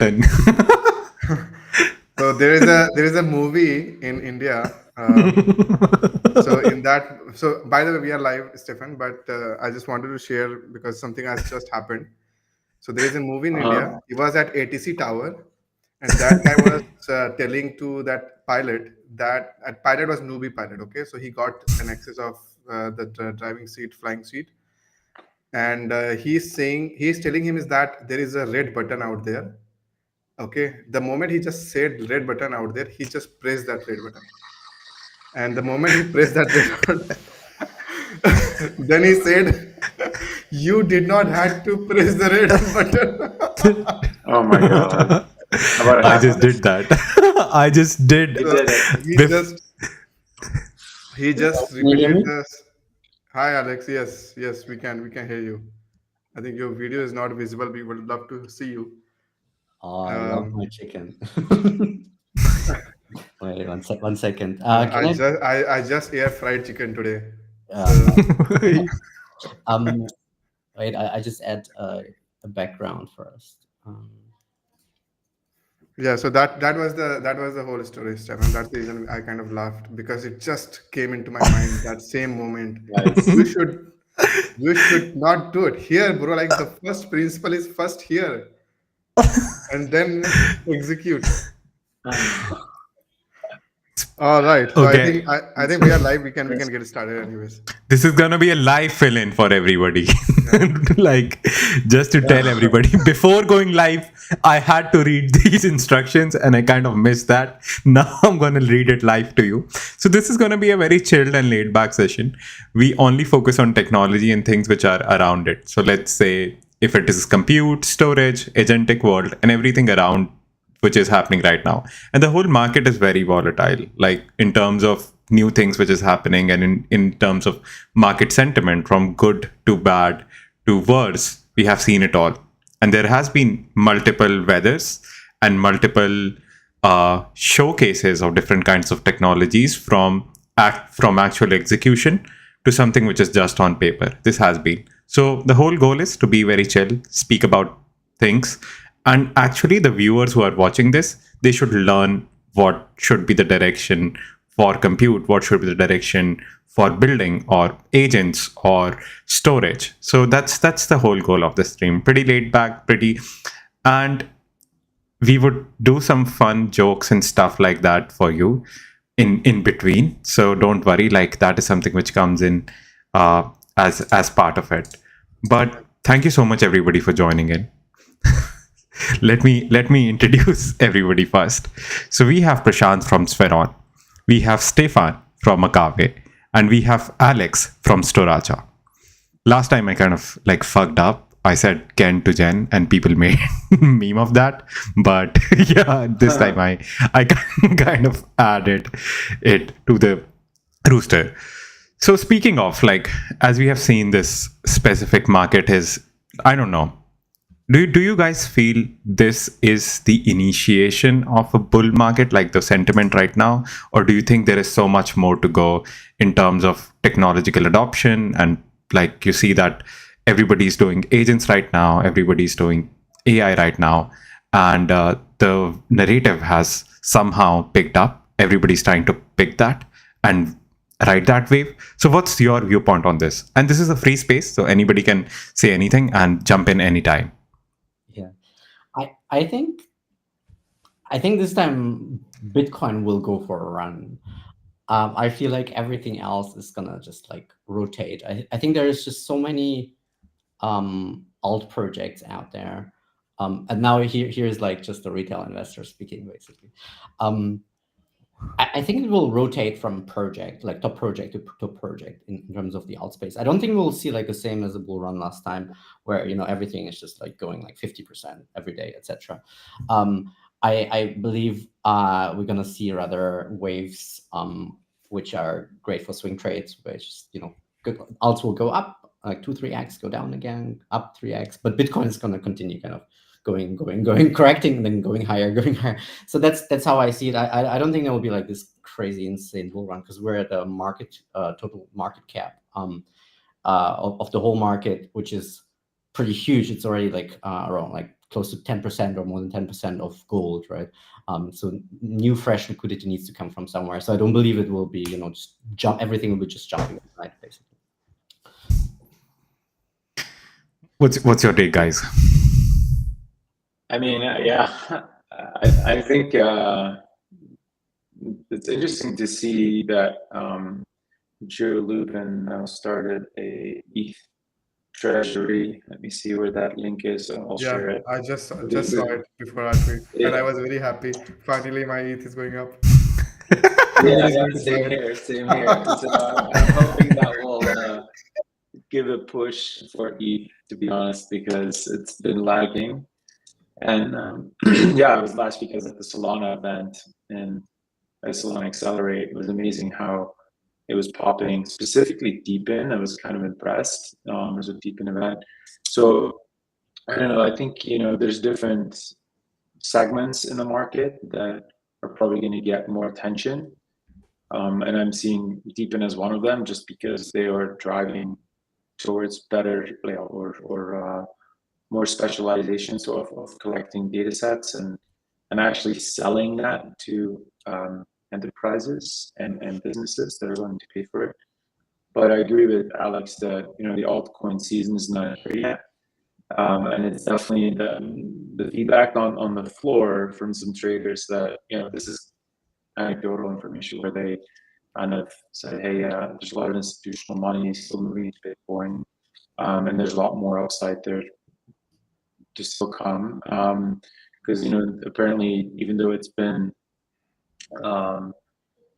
And So there is a movie in India. So in that, so by the way, we are live, Stefan. But I just wanted to share because something has just happened. So there is a movie in India. Uh, He was at ATC Tower, and that guy was telling to that pilot that pilot was newbie pilot. Okay, so he got an access of the driving seat, flying seat, and he's telling him is that there is a red button out there. Okay, the moment he just said red button out there, he just pressed that red button, and the moment he pressed that red button, then he said, "You did not have to press the red button." oh my God. What I just happened? did that. I just did. You So did it. he Bef- just he just Can you hear repeated me? this. Hi, Alex. Yes, yes, we can hear you. I think your video is not visible. We would love to see you. Oh, I love Um, my chicken. Wait, one second. I Can I? just I just air fried chicken today. No. So Um, wait, I just add a background first. yeah, so that was the whole story, Stefan. That's the reason I kind of laughed because it just came into my mind that same moment. Guys, You should you should not do it here, bro. Like the first principle is first here and then execute. All right. So I okay. think I think we are live. We can get started anyways. This is gonna be a live fill-in for everybody. Yeah. Like, just to tell everybody, before going live, I had to read these instructions and I kind of missed that. Now I'm gonna read it live to you. So this is gonna be a very chilled and laid back session. We only focus on technology and things which are around it. So let's say if it is compute, storage, agentic world, and everything around which is happening right now. And the whole market is very volatile, like in terms of new things which is happening and in terms of market sentiment from good to bad to worse. We have seen it all. And there has been multiple weathers and multiple showcases of different kinds of technologies from actual execution to something which is just on paper. This has been. So the whole goal is to be very chill, speak about things, and actually the viewers who are watching this, they should learn what should be the direction for compute, what should be the direction for building or agents or storage. So that's the whole goal of the stream. Pretty laid back, pretty, and we would do some fun jokes and stuff like that for you in between. So don't worry, like that is something which comes in as part of it. But thank you so much everybody for joining in. Let me introduce everybody first. So we have Prashant from Sferon, we have Stefan from Agave, and we have Alex from Storacha. Last time I kind of like fucked up. I said Ken to Jen, and people made meme of that. But yeah, this time I kind of added it to the rooster. So speaking of, like, as we have seen, this specific market is, I don't know, do you guys feel this is the initiation of a bull market, like the sentiment right now? Or do you think there is so much more to go in terms of technological adoption? And like you see that everybody's doing agents right now, everybody's doing AI right now. And the narrative has somehow picked up. Everybody's trying to pick that and ride that wave. So what's your viewpoint on this? And this is a free space, so anybody can say anything and jump in anytime. yeah, I think this time Bitcoin will go for a run. I feel like everything else is gonna just like rotate. I think there is just so many alt projects out there. And now here's like just the retail investor speaking, basically. I think it will rotate from project, like top project to project in terms of the alt space. I don't think we'll see like the same as the bull run last time, where everything is just like going like 50% every day, etc. I believe we're gonna see rather waves, which are great for swing trades, which good alts will go up like 2-3x, go down again, up 3x, but Bitcoin is gonna continue kind of going, correcting, and then going higher. So that's how I see it. I don't think there will be like this crazy insane bull run, because we're at a market total market cap of the whole market, which is pretty huge. It's already like around like close to 10% or more than 10% of gold, right? So new fresh liquidity needs to come from somewhere. So I don't believe it will be, just everything will be just jumping overnight, basically. What's your take, guys? I mean, yeah, I think it's interesting to see that Joe Lubin now started a ETH treasury. Let me see where that link is. I'll share it. I just saw it before our tweet, and I was very happy. Finally, my ETH is going up. Somebody's going to buy same it. here, same here. So I'm hoping that will give a push for ETH, to be honest, because it's been lagging. And yeah, it was last week I was at the Solana event, and at Solana Accelerate, it was amazing how it was popping, specifically Deepin. I was kind of impressed. It was a Deepin event. So I don't know, I think, there's different segments in the market that are probably going to get more attention. And I'm seeing Deepin as one of them, just because they are driving towards better, or more specialization, so of collecting data sets and actually selling that to enterprises and businesses that are going to pay for it. But I agree with Alex that the altcoin season is not here yet, and it's definitely the feedback on the floor from some traders that this is anecdotal information where they kind of say, hey, there's a lot of institutional money still moving to Bitcoin, and there's a lot more upside there to still come, because apparently, even though it's been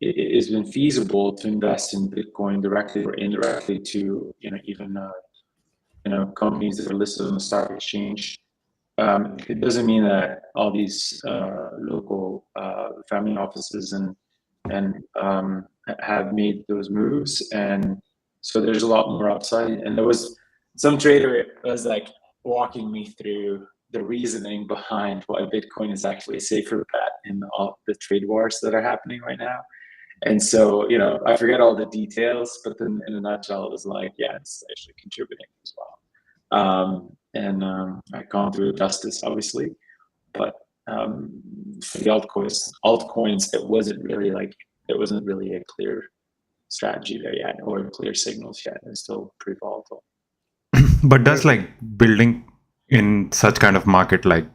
it's been feasible to invest in Bitcoin directly or indirectly to even companies that are listed on the stock exchange. It doesn't mean that all these local family offices and have made those moves, and so there's a lot more upside. And there was some trader was like walking me through the reasoning behind why Bitcoin is actually a safer bet in all the trade wars that are happening right now. And so, I forget all the details, but then in a nutshell, it was like, yeah, it's actually contributing as well. And I've gone through justice, obviously, but for the altcoins, it wasn't really a clear strategy there yet, or clear signals yet. It's still pretty volatile. But does like building in such kind of market like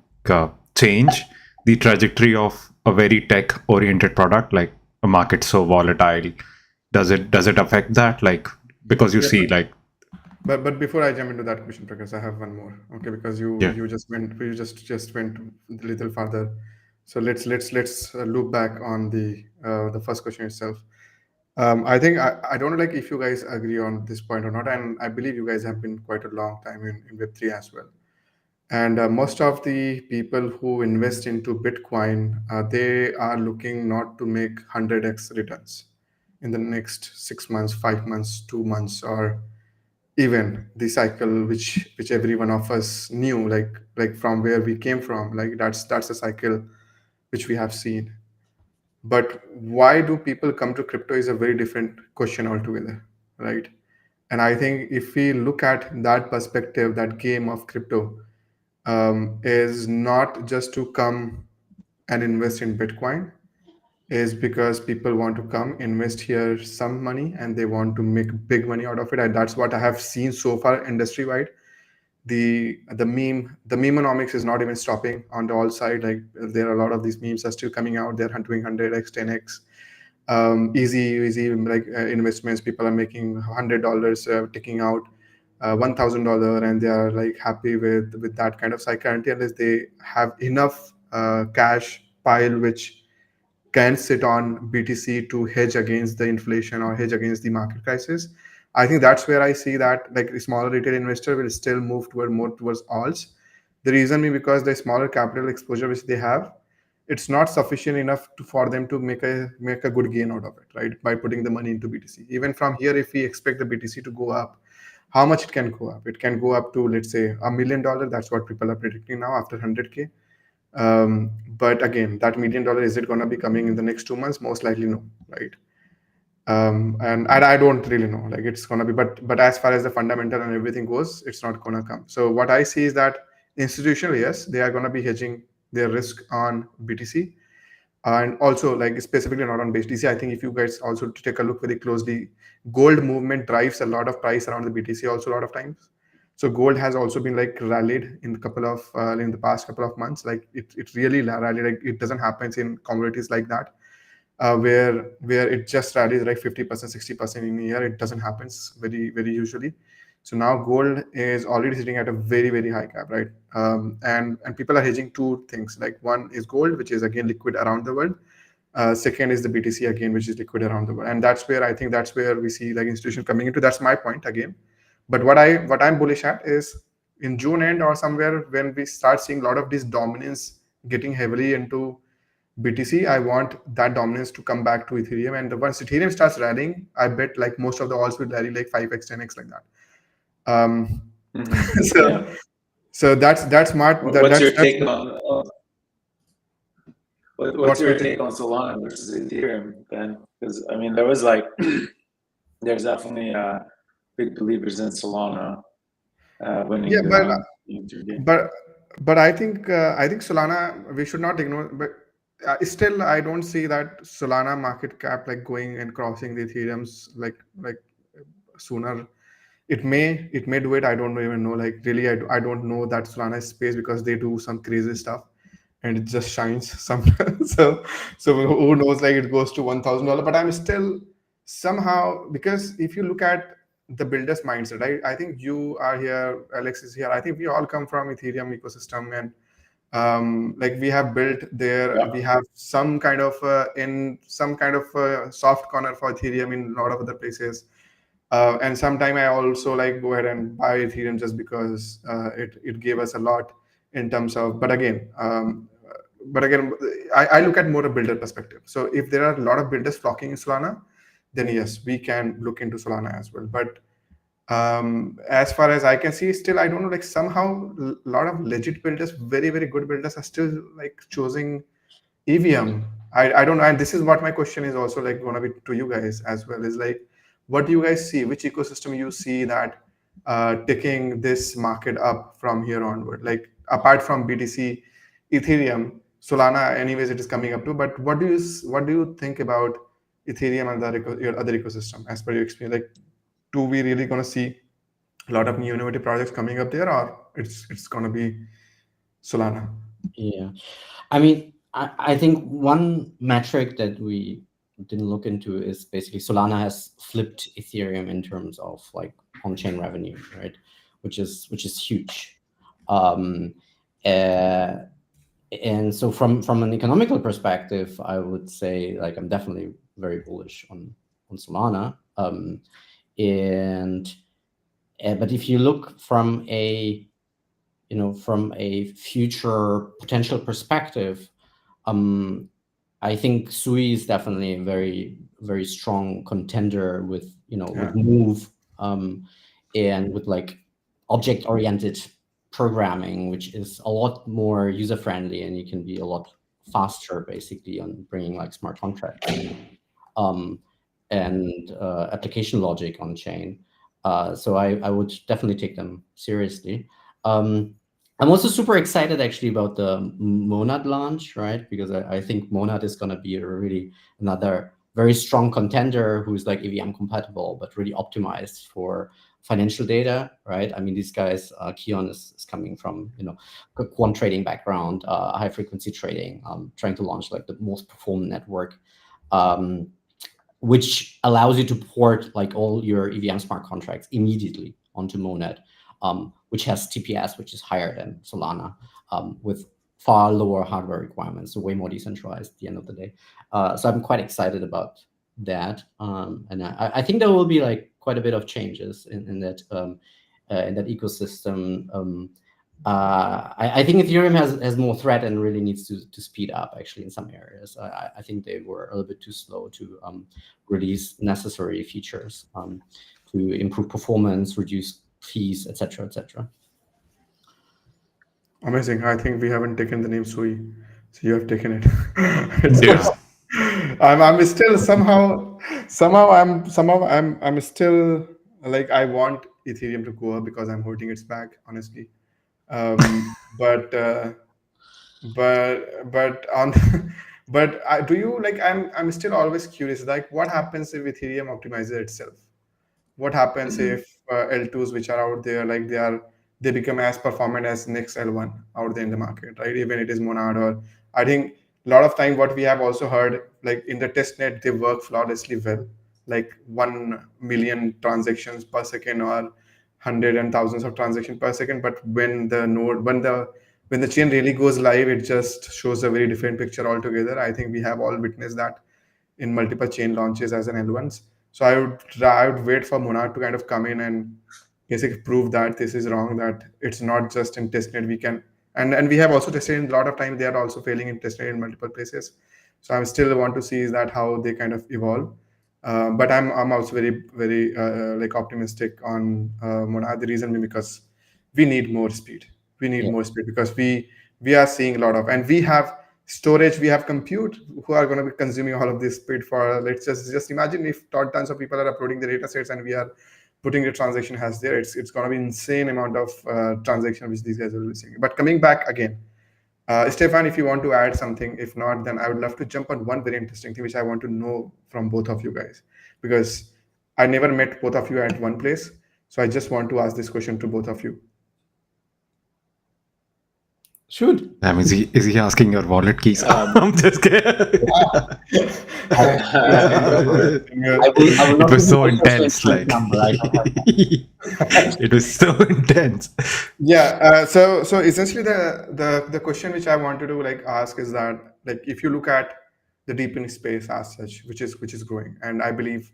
change the trajectory of a very tech oriented product, like a market so volatile? Does it affect that, like, because you see like But before I jump into that question, Prakash, I have one more. Okay, because yeah you just went a little further. So let's loop back on the first question itself. I think I don't know, like, if you guys agree on this point or not, and I believe you guys have been quite a long time in Web3 as well. And most of the people who invest into Bitcoin, they are looking not to make 100x returns in the next 6 months, 5 months, 2 months, or even the cycle which every one of us knew, like from where we came from. Like that's a cycle which we have seen. But why do people come to crypto is a very different question altogether, right? And I think if we look at that perspective, that game of crypto is not just to come and invest in Bitcoin, is because people want to come invest here some money and they want to make big money out of it. And that's what I have seen so far industry wide. The memeonomics is not even stopping on the all side. Like there are a lot of these memes are still coming out. They're doing 100x, 10x, easy like investments. People are making $100, taking out $1,000, and they are like happy with that kind of cycle until they have enough cash pile which can sit on BTC to hedge against the inflation or hedge against the market crisis. I think that's where I see that like the smaller retail investor will still move toward more towards alts. The reason being because the smaller capital exposure which they have, it's not sufficient enough for them to make a good gain out of it, right? By putting the money into BTC. Even from here, if we expect the BTC to go up, how much it can go up? It can go up to, let's say, $1 million. That's what people are predicting now after 100K. But again, that $1 million, is it going to be coming in the next 2 months? Most likely no, right? And I don't really know, like it's going to be, but as far as the fundamental and everything goes, it's not going to come. So what I see is that institutional, yes, they are going to be hedging their risk on BTC, and also like specifically not on BTC. I think if you guys also to take a look very closely, gold movement drives a lot of price around the BTC also a lot of times. So gold has also been like rallied in a couple of in the past couple of months. Like it really rallied. Like it doesn't happen in commodities like that, where it just rallies like 50%, 60% in a year. It doesn't happen very usually. So now gold is already sitting at a very high cap, right? And people are hedging two things. Like one is gold, which is again liquid around the world. Second is the BTC again, which is liquid around the world, and that's where I think that's where we see like institution coming into. That's my point again. But what I'm bullish at is in June end or somewhere when we start seeing a lot of this dominance getting heavily into BTC, I want that dominance to come back to Ethereum. And once Ethereum starts rallying, I bet like most of the alts will rally like 5x, 10x like that. So Yeah. so that's smart. What's your That's take on what's your take on Solana versus Ethereum, Ben? Because I mean, there was like there's definitely big believers in Solana winning yeah, the game. but I think Solana we should not ignore. But still, I don't see that Solana market cap like going and crossing the Ethereum's like sooner. It may do it. I don't even know. Like really, I don't know that Solana space because they do some crazy stuff and it just shines sometimes. So who knows? Like it goes to $1,000, but I'm still somehow, because if you look at the builder's mindset, I think you are here, Alex is here. I think we all come from Ethereum ecosystem, and like we have built there. Yeah. We have some kind of soft corner for Ethereum in a lot of other places. And sometime I also like go ahead and buy Ethereum just because it gave us a lot in terms of. But again, I look at more a builder perspective. So if there are a lot of builders flocking in Solana, then yes, we can look into Solana as well. But as far as I can see, still I don't know. Like somehow a lot of legit builders, very good builders, are still like choosing EVM. I don't know, and this is what my question is also like gonna be to you guys as well. Is like, what do you guys see? Which ecosystem you see that taking this market up from here onward? Like apart from BTC, Ethereum, Solana, anyways, it is coming up to. But what do you think about Ethereum and your other ecosystem as per your experience? Like, do we really gonna see a lot of new innovative projects coming up there, or it's gonna be Solana? Yeah, I mean, I think one metric that we didn't look into is basically Solana has flipped Ethereum in terms of like on-chain revenue, right? Which is huge. And so from an economical perspective, I would say like I'm definitely very bullish on Solana. But if you look from a future potential perspective, I think Sui is definitely a very strong contender with with Move, and with like object-oriented programming, which is a lot more user-friendly, and you can be a lot faster basically on bringing like smart contracts and application logic on chain. So I would definitely take them seriously. I'm also super excited actually about the Monad launch, right? Because I think Monad is going to be another very strong contender who's like EVM compatible, but really optimized for financial data, right? I mean, these guys, Kion is coming from, a quant trading background, high frequency trading, trying to launch like the most performant network, which allows you to port like all your EVM smart contracts immediately onto Monad, which has TPS, which is higher than Solana, with far lower hardware requirements, so way more decentralized at the end of the day. So I'm quite excited about that, and I think there will be like quite a bit of changes in that ecosystem. I think Ethereum has more threat and really needs to speed up actually in some areas. I think they were a little bit too slow to release necessary features to improve performance, reduce fees, etc., etc. Amazing. I think we haven't taken the name Sui, so you have taken it. Yeah. I'm still I'm still like I want Ethereum to go up because I'm holding its back, honestly. But on but do you like I'm still always curious, like what happens if Ethereum optimizes itself? What happens Mhm. if L2s which are out there, like they become as performant as next L1 out there in the market, right? Even it is Monad, or I think a lot of time what we have also heard, like in the test net they work flawlessly well, like 1 million transactions per second or hundred and thousands of transactions per second. But when the chain really goes live, it just shows a very different picture altogether. I think we have all witnessed that in multiple chain launches as an L1s. So I would wait for Monad to kind of come in and basically prove that this is wrong, that it's not just in testnet. We can, and we have also tested in a lot of time, they are also failing in testnet in multiple places. So I still want to see is that how they kind of evolve. But I'm also very like optimistic on Monad. The reason being because we need more speed. We need Yeah. more speed because we are seeing a lot of, and we have storage, we have compute who are going to be consuming all of this speed for, let's just imagine if tons of people are uploading the data sets and we are putting the transaction hash there. It's going to be insane amount of transaction which these guys will be seeing. But coming back again, Stefan, if you want to add something, if not, then I would love to jump on one very interesting thing which I want to know from both of you guys, because I never met both of you at one place. So I just want to ask this question to both of you. Shoot. Is he asking your wallet keys? I'm just kidding. I will It not give was you so my social intense, insurance like number. I don't have it was so intense. Yeah. So essentially, the question which I wanted to like ask is that, like, if you look at the deepening space as such, which is growing, and I believe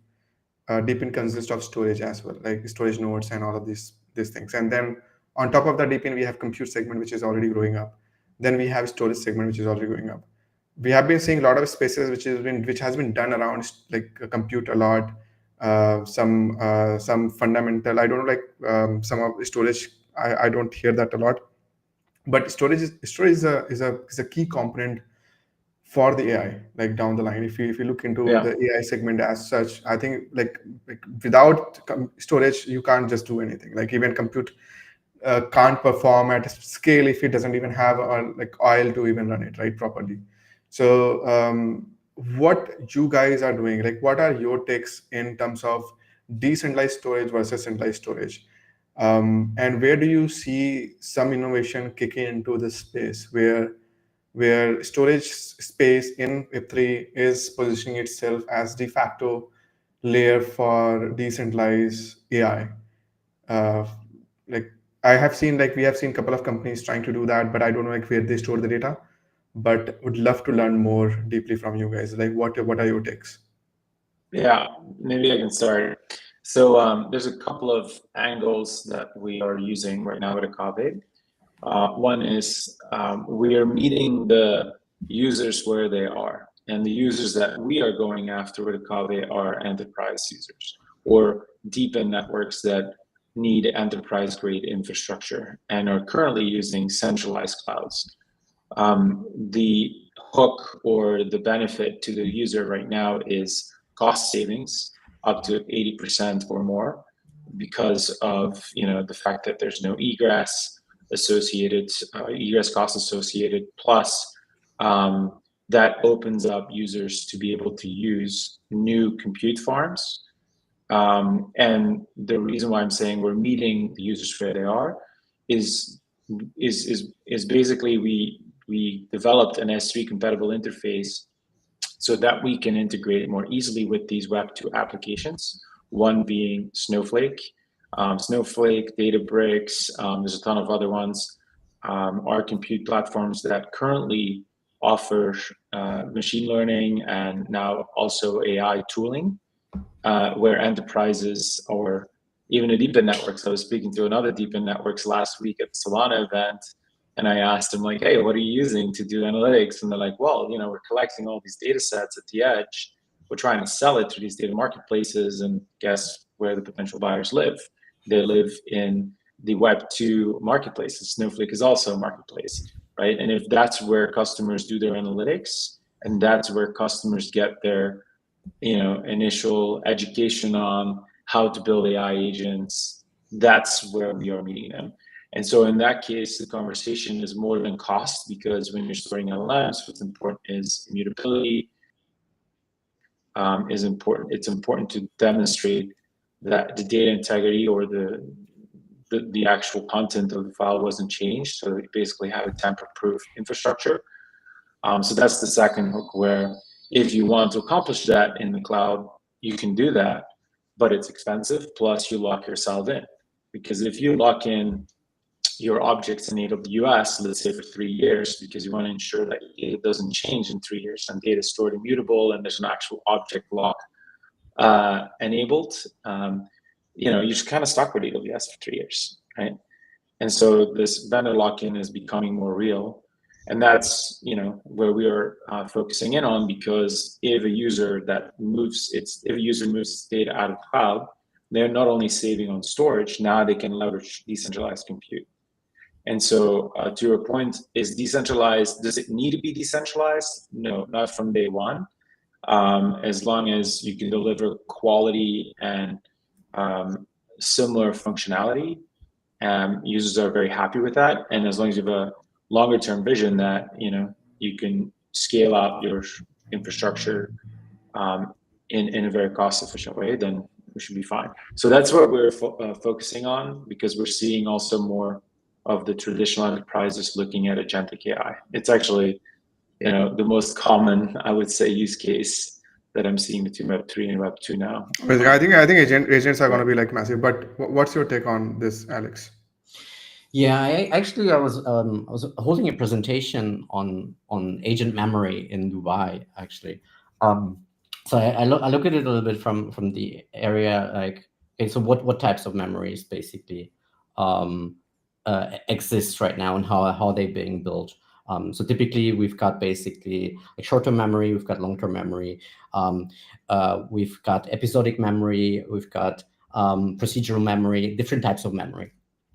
deepin consists of storage as well, like storage nodes and all of these things. And then on top of that deepin, we have compute segment which is already growing up. Then we have storage segment which is already growing up. We have been seeing a lot of spaces which has been done around like compute a lot. Some fundamental, I don't know, like some of storage. I don't hear that a lot. But storage is a key component for the AI, like down the line. If you look into Yeah. the AI segment as such, I think like without storage, you can't just do anything. Like even compute can't perform at scale if it doesn't even have like oil to even run it right properly. So what you guys are doing, like what are your takes in terms of decentralized storage versus centralized storage? And where do you see some innovation kicking into this space where storage space in Web3 is positioning itself as de facto layer for decentralized AI? Uh, like we have seen a couple of companies trying to do that, but I don't know like where they store the data. But would love to learn more deeply from you guys. Like what are your takes? Yeah, maybe I can start. So there's a couple of angles that we are using right now at Akave. One is we are meeting the users where they are, and the users that we are going after with Akave are enterprise users or deep-in networks that need enterprise-grade infrastructure and are currently using centralized clouds. The hook or the benefit to the user right now is cost savings up to 80% or more because of the fact that there's no egress associated, egress costs associated, plus that opens up users to be able to use new compute farms. And the reason why I'm saying we're meeting the users where they are is basically we developed an S3 compatible interface so that we can integrate more easily with these Web2 applications. One being Snowflake, Databricks. There's a ton of other ones. Are compute platforms that currently offer machine learning and now also AI tooling, where enterprises or even a deep networks. I was speaking to another deep networks last week at the Solana event, and I asked them like, "Hey, what are you using to do analytics?" And they're like, "Well, we're collecting all these data sets at the edge. We're trying to sell it to these data marketplaces, and guess where the potential buyers live? They live in the Web2 marketplaces. Snowflake is also a marketplace, right? And if that's where customers do their analytics, and that's where customers get their initial education on how to build AI agents, that's where we are meeting them. And so in that case, the conversation is more than cost, because when you're storing LLMs, what's important is immutability. Is important. It's important to demonstrate that the data integrity or the actual content of the file wasn't changed. So you basically have a tamper-proof infrastructure. So that's the second hook, where if you want to accomplish that in the cloud, you can do that, but it's expensive. Plus, you lock yourself in, because if you lock in your objects in AWS, let's say for 3 years, because you want to ensure that it doesn't change in 3 years, and data is stored immutable, and there's an actual object lock enabled, you're just kind of stuck with AWS for 3 years, right? And so this vendor lock-in is becoming more real. And that's where we are focusing in on, because if a user moves its data out of cloud, they're not only saving on storage, now they can leverage decentralized compute. And so to your point, does it need to be decentralized? No, not from day one. As long as you can deliver quality and similar functionality, users are very happy with that. And as long as you have a longer term vision that you can scale out your infrastructure in a very cost efficient way, then we should be fine. So that's what we're focusing on, because we're seeing also more of the traditional enterprises looking at agentic AI. It's actually the most common, I would say, use case that I'm seeing between Web 3 and Web 2 now. I think agents are going to be like massive. But what's your take on this, Alex? Yeah, I was holding a presentation on agent memory in Dubai, actually. So I look at it a little bit from the area, like, okay, so what types of memories basically exist right now, and how are they being built? So typically we've got basically like short-term memory, we've got long-term memory, we've got episodic memory, we've got procedural memory, different types of memory.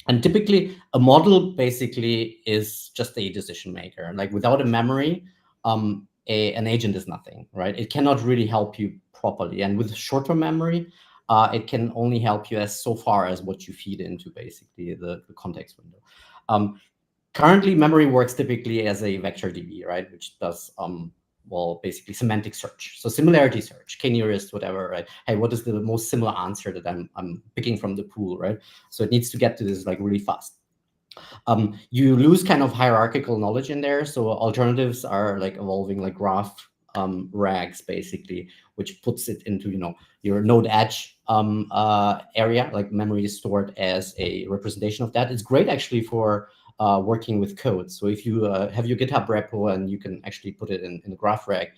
And typically a model basically is just a decision maker. Like without a memory, an agent is nothing, right? It cannot really help you properly. And with short-term memory, it can only help you as so far as what you feed into basically the context window. Currently, memory works typically as a vector DB, right? Which does basically semantic search. So similarity search, k-nearest, whatever, right? Hey, what is the most similar answer that I'm picking from the pool, right? So it needs to get to this like really fast. You lose kind of hierarchical knowledge in there. So alternatives are like evolving like graph rags basically, which puts it into your node edge area. Like memory is stored as a representation of that. It's great actually for working with code. So if you have your GitHub repo and you can actually put it in the graph rag,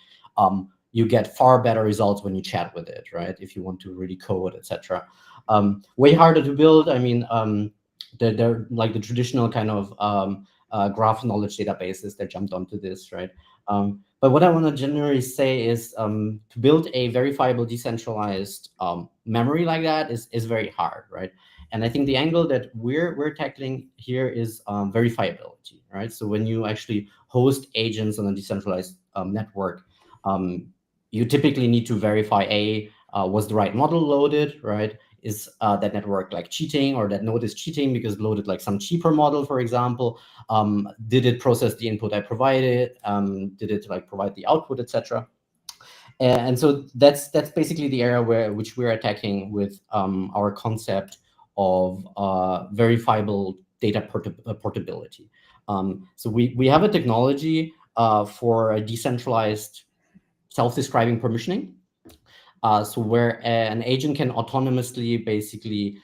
you get far better results when you chat with it, right? If you want to really code, etc. Way harder to build. I mean, they're like the traditional kind of graph knowledge databases that jumped onto this, right? But what I want to generally say is to build a verifiable decentralized memory like that is very hard, right? And I think the angle that we're tackling here is verifiability, right? So when you actually host agents on a decentralized network, you typically need to verify was the right model loaded, right? Is that network like cheating, or that node is cheating because it loaded like some cheaper model, for example? Did it process the input I provided? Did it like provide the output, etc.? And so that's basically the area which we're attacking with our concept of verifiable data portability. So we have a technology for a decentralized self-describing permissioning. So where an agent can autonomously basically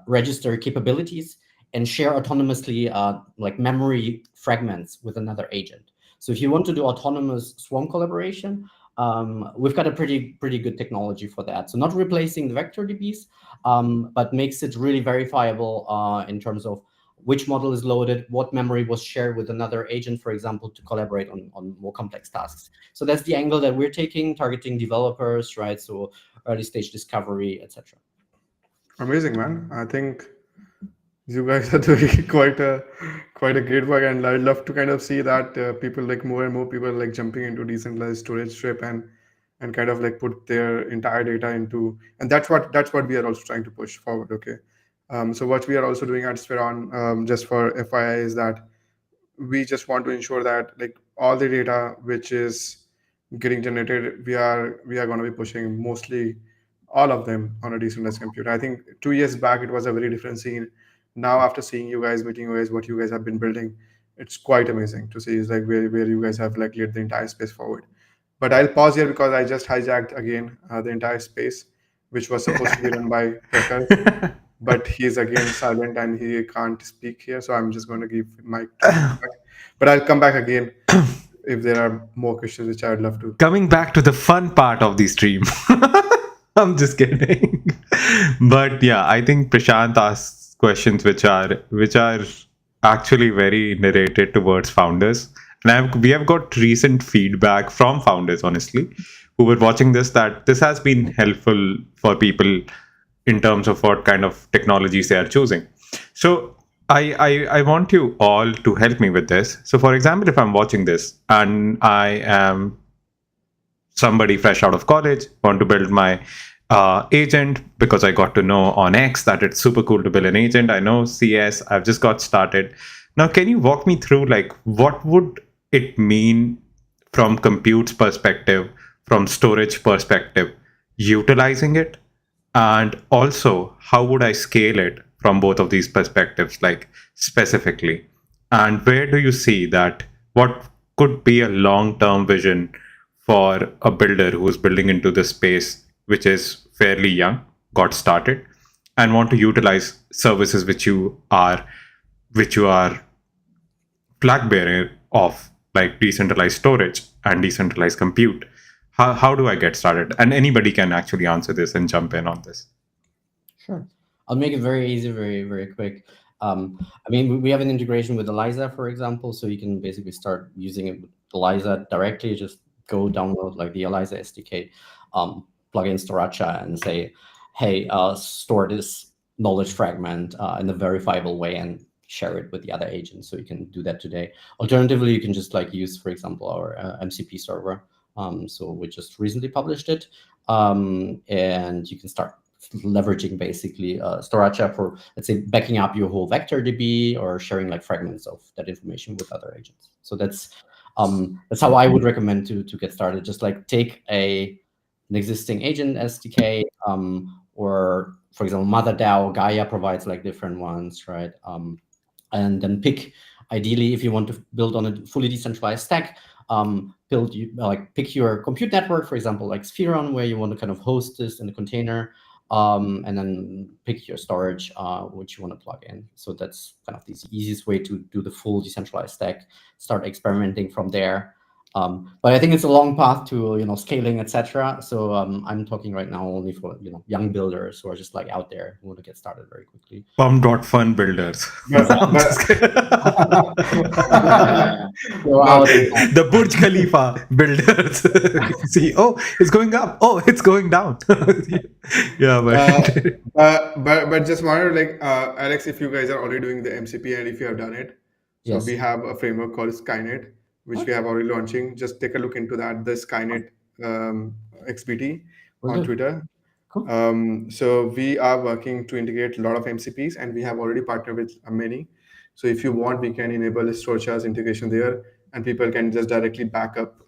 register capabilities and share autonomously like memory fragments with another agent. So if you want to do autonomous swarm collaboration, we've got a pretty good technology for that. So not replacing the vector DBs, but makes it really verifiable in terms of which model is loaded, what memory was shared with another agent, for example, to collaborate on more complex tasks. So that's the angle that we're taking, targeting developers, right? So early stage discovery, etc. Amazing, man. I think you guys are doing quite a great work, and I'd love to kind of see that people, like more and more people, like jumping into decentralized storage strip and kind of like put their entire data into, and that's what we are also trying to push forward. Okay, So what we are also doing at Spheron, just for FYI, is that we just want to ensure that like all the data which is getting generated, we are going to be pushing mostly all of them on a decentralized computer. I think 2 years back it was a very different scene. Now after seeing you guys, meeting you guys, what you guys have been building, it's quite amazing to see is like where you guys have like led the entire space forward. But I'll pause here because I just hijacked again the entire space, which was supposed to be run by Prakhar, but he's again silent and he can't speak here. So I'm just going to give mic to Prakhar. But I'll come back again if there are more questions, which I'd love to. Coming back to the fun part of the stream. I'm just kidding. But yeah, I think Prashant asks questions which are actually very narrated towards founders. And we have got recent feedback from founders, honestly, who were watching this, that this has been helpful for people in terms of what kind of technologies they are choosing. So I want you all to help me with this. So for example, if I'm watching this and I am somebody fresh out of college, want to build my agent because I got to know on X that it's super cool to build an agent. I know CS, I've just got started. Now, can you walk me through like what would it mean from compute's perspective, from storage perspective, utilizing it? And also, how would I scale it from both of these perspectives, like specifically? And where do you see that what could be a long term vision for a builder who's building into this space, which is fairly young, got started, and want to utilize services which you are flag bearer of, like decentralized storage and decentralized compute? How do I get started? And anybody can actually answer this and jump in on this. Sure. I'll make it very easy, very, very quick. I mean, we have an integration with ELISA, for example, so you can basically start using it with ELISA directly. Just go download like the ELISA SDK, plug in Storacha and say, hey, store this knowledge fragment in a verifiable way and share it with the other agents. So you can do that today. Alternatively, you can just like use, for example, our MCP server. So we just recently published it, and you can start leveraging basically Storacha for, let's say, backing up your whole vector DB or sharing like fragments of that information with other agents. So that's how I would recommend to get started. Just like take an existing agent SDK, or for example, MotherDAO, Gaia provides like different ones, right? And then pick, ideally, if you want to build on a fully decentralized stack, pick your compute network, for example, like Spheron, where you want to kind of host this in a container, and then pick your storage, which you want to plug in. So that's kind of the easiest way to do the full decentralized stack, start experimenting from there. But I think it's a long path to scaling, etc. So I'm talking right now only for young builders who are just like out there who want to get started very quickly. Pump.fun builders. The Burj Khalifa builders. See, oh, it's going up. Oh, it's going down. Yeah, but just wonder, like Alex, if you guys are already doing the MCP and if you have done it, so Yes. we have a framework called Skynet, which we have already launching. Just take a look into that, the Skynet XBT on Twitter. Cool. So we are working to integrate a lot of MCPs, and we have already partnered with many. So if you want, we can enable Storacha's integration there, and people can just directly back up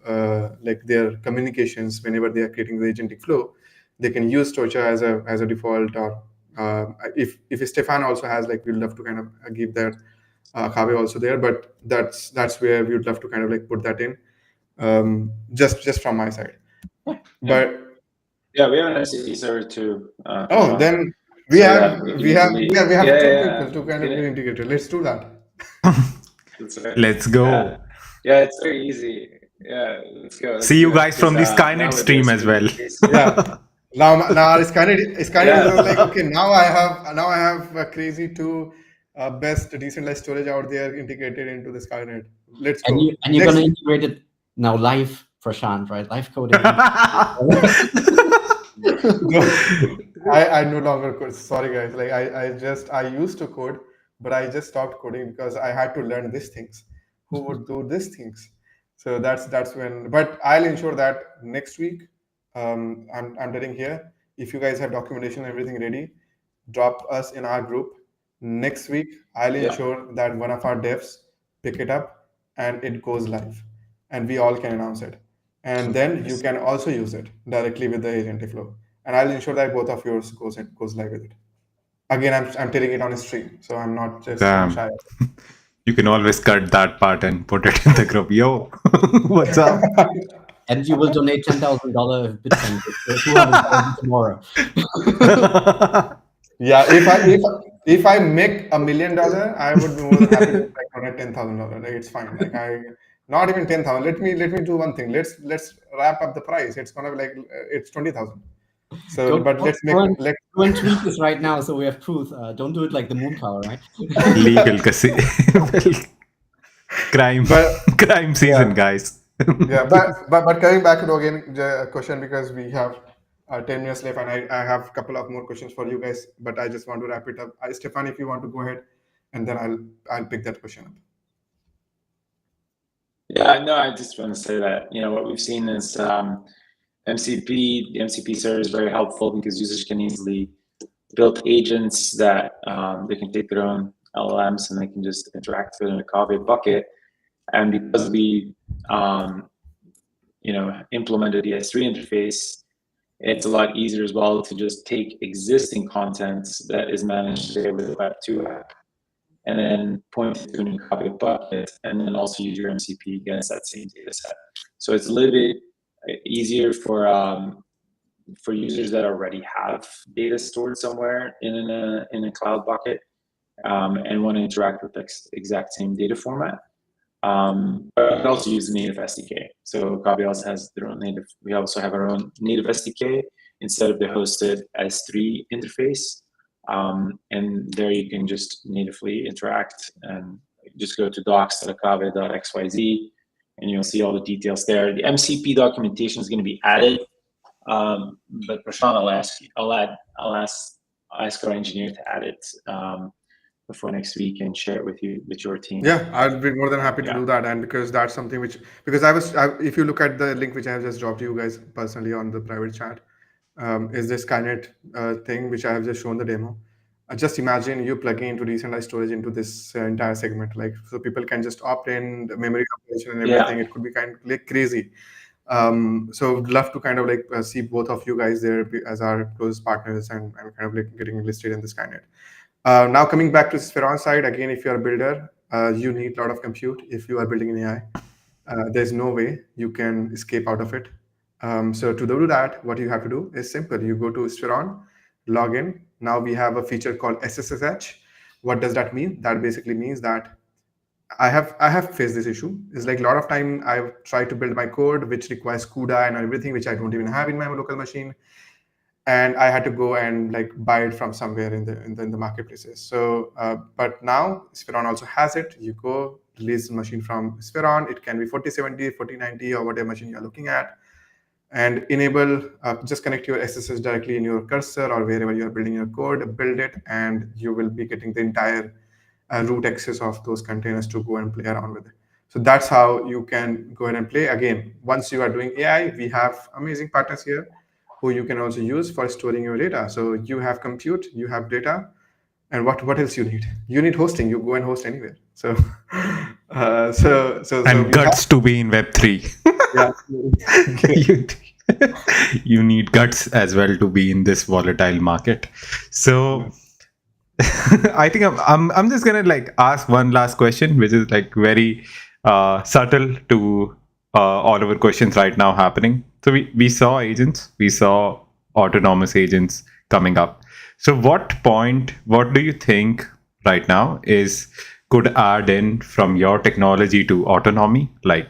like their communications whenever they are creating the agentic flow. They can use Storacha as a default, or if Stefan also has, like, we'd love to kind of give that Kave also there, but that's where we would love to kind of like put that in, just from my side. But yeah, we have an MCP server too. Then we have 10 people to kind of get integrated. Let's do that. Right. Let's go. Yeah, it's very easy. Yeah, let's go. See you guys from the Skynet stream as well. Yeah. Now Skynet is like, okay, now I have a crazy two best decentralized storage out there integrated into the Skynet. Let's go. And you're gonna integrate it now live, Prashant, right? Live coding. I no longer code. Sorry guys. Like I used to code, but I just stopped coding because I had to learn these things. Who would do these things? So that's when. But I'll ensure that next week, I'm getting here. If you guys have documentation and everything ready, drop us in our group. Next week, I'll Yeah. ensure that one of our devs pick it up and it goes live, and we all can announce it. And then you can also use it directly with the Agentic flow. And I'll ensure that both of yours goes live with it. Again, I'm telling it on a stream, so I'm not just Damn. shy. You can always cut that part and put it in the group. Yo, what's up? And you will donate $10,000 Bitcoin $200 tomorrow. Yeah, if I make $1 million, I would be more than happy to like donate $10,000. Like, it's fine. Like I not even 10,000. Let me do one thing. Let's wrap up the price. It's gonna be like it's 20,000. So, but let's make Go and let tweet this right now so we have proof. Don't do it like the moon tower, right? Legal crime crime season, Yeah. guys. Yeah, but coming back to the question, because we have 10 minutes left, and I have a couple of more questions for you guys, but I just want to wrap it up. Stefan, if you want to go ahead, and then I'll pick that question up. Yeah, no, I just want to say that, what we've seen is MCP, the MCP server is very helpful because users can easily build agents that they can take their own LLMs and they can just interact with in a Kave bucket. And because we, implemented the S3 interface, it's a lot easier as well to just take existing content that is managed today with the Web2 app and then point it to a new Kave bucket, and then also use your MCP against that same data set. So it's a little bit easier for users that already have data stored somewhere in a cloud bucket and want to interact with the exact same data format. But we also use the native SDK. So Kave also has their own native. We also have our own native SDK instead of the hosted S3 interface. And there you can just natively interact and just go to docs.kave.xyz and you'll see all the details there. The MCP documentation is going to be added. But Prashant, I'll ask our engineer to add it before next week and share it with your team. Yeah, I'd be more than happy to do that, and because that's something because if you look at the link which I have just dropped to you guys personally on the private chat, is this Skynet thing which I have just shown the demo. Just imagine you plugging into decentralized storage into this entire segment, like so people can just opt in the memory operation and everything. It could be kind of like crazy. So would love to kind of like see both of you guys there as our close partners and kind of like getting listed in this Skynet. Now coming back to Spheron side, again, if you're a builder, you need a lot of compute. If you are building an AI, there's no way you can escape out of it. So to do that, what you have to do is simple. You go to Spheron, log in. Now we have a feature called SSH. What does that mean? That basically means that I have faced this issue. It's like a lot of time I've tried to build my code, which requires CUDA and everything, which I don't even have in my local machine, and I had to go and like buy it from somewhere in the marketplaces. So, but now Spheron also has it. You go release the machine from Spheron. It can be 4070, 4090, or whatever machine you're looking at, and enable just connect your SSH directly in your cursor or wherever you're building your code, build it, and you will be getting the entire root access of those containers to go and play around with it. So that's how you can go ahead and play. Again, once you are doing AI, we have amazing partners here who you can also use for storing your data. So you have compute, you have data, and what else you need? You need hosting. You go and host anywhere. So, and guts to be in Web3. Yeah. You need guts as well to be in this volatile market. So I think I'm just gonna like ask one last question, which is like very subtle to all our questions right now happening. So we saw agents, we saw autonomous agents coming up. So what do you think right now could add in from your technology to autonomy, like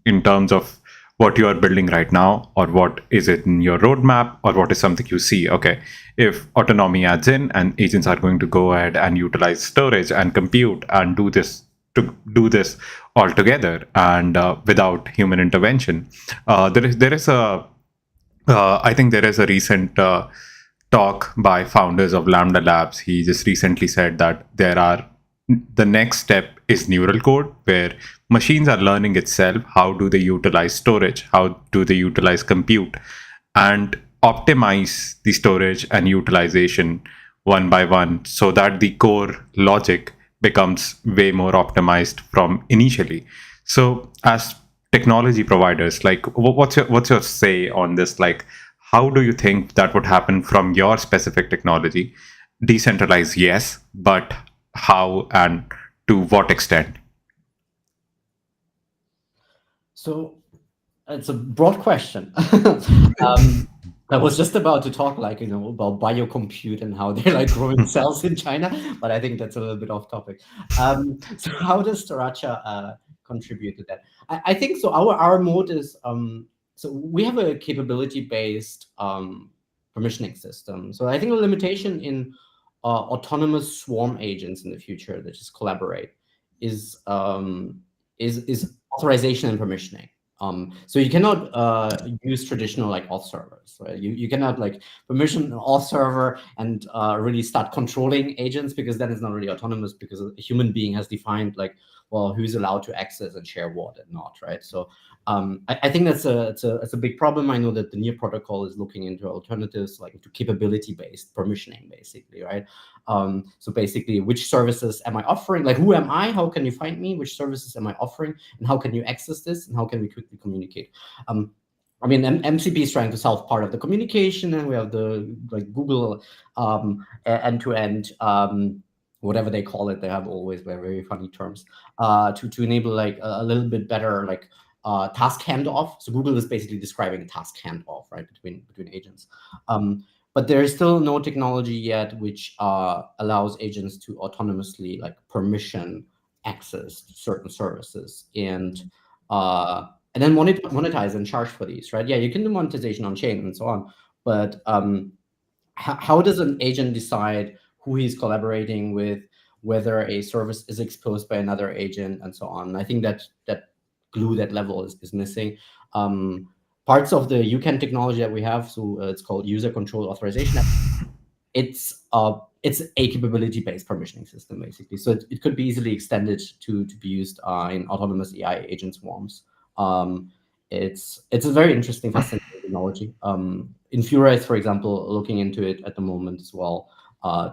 in terms of what you are building right now, or what is it in your roadmap, or what is something you see? Okay, if autonomy adds in and agents are going to go ahead and utilize storage and compute and do this all together and without human intervention, there is a I think there is a recent talk by founders of Lambda Labs. He just recently said that the next step is neural code, where machines are learning itself. How do they utilize storage? How do they utilize compute and optimize the storage and utilization one by one, so that the core logic becomes way more optimized from initially. So as technology providers, like what's your say on this? Like, how do you think that would happen from your specific technology? Decentralized, yes, but how and to what extent? So it's a broad question. I was just about to talk about biocompute and how they're like growing cells in China, but I think that's a little bit off topic. So how does Sriracha contribute to that? I think so. Our mode is so we have a capability-based permissioning system. So I think the limitation in autonomous swarm agents in the future that just collaborate is authorization and permissioning. So you cannot use traditional like auth servers, right? You cannot like permission an auth server and really start controlling agents, because then it's not really autonomous, because a human being has defined like, well, who's allowed to access and share what and not, right? So I think it's a big problem. I know that the NEAR protocol is looking into alternatives, like into capability-based permissioning, basically, right? So basically, which services am I offering? Like, who am I? How can you find me? Which services am I offering? And how can you access this? And how can we quickly communicate? I mean, MCP is trying to solve part of the communication, and we have the like Google end-to-end, whatever they call it. They have always very funny terms to enable like a little bit better like task handoff. So Google is basically describing a task handoff, right, between agents. But there is still no technology yet which allows agents to autonomously like permission access to certain services and then monetize and charge for these, right? Yeah, you can do monetization on chain and so on, but how does an agent decide who he's collaborating with, whether a service is exposed by another agent, and so on? I think that glue, that level is missing. Parts of the UCAN technology that we have, so it's called user control authorization. It's a capability-based permissioning system, basically. So it could be easily extended to be used in autonomous AI agent swarms. It's a very interesting, fascinating technology. Infura is, for example, looking into it at the moment as well,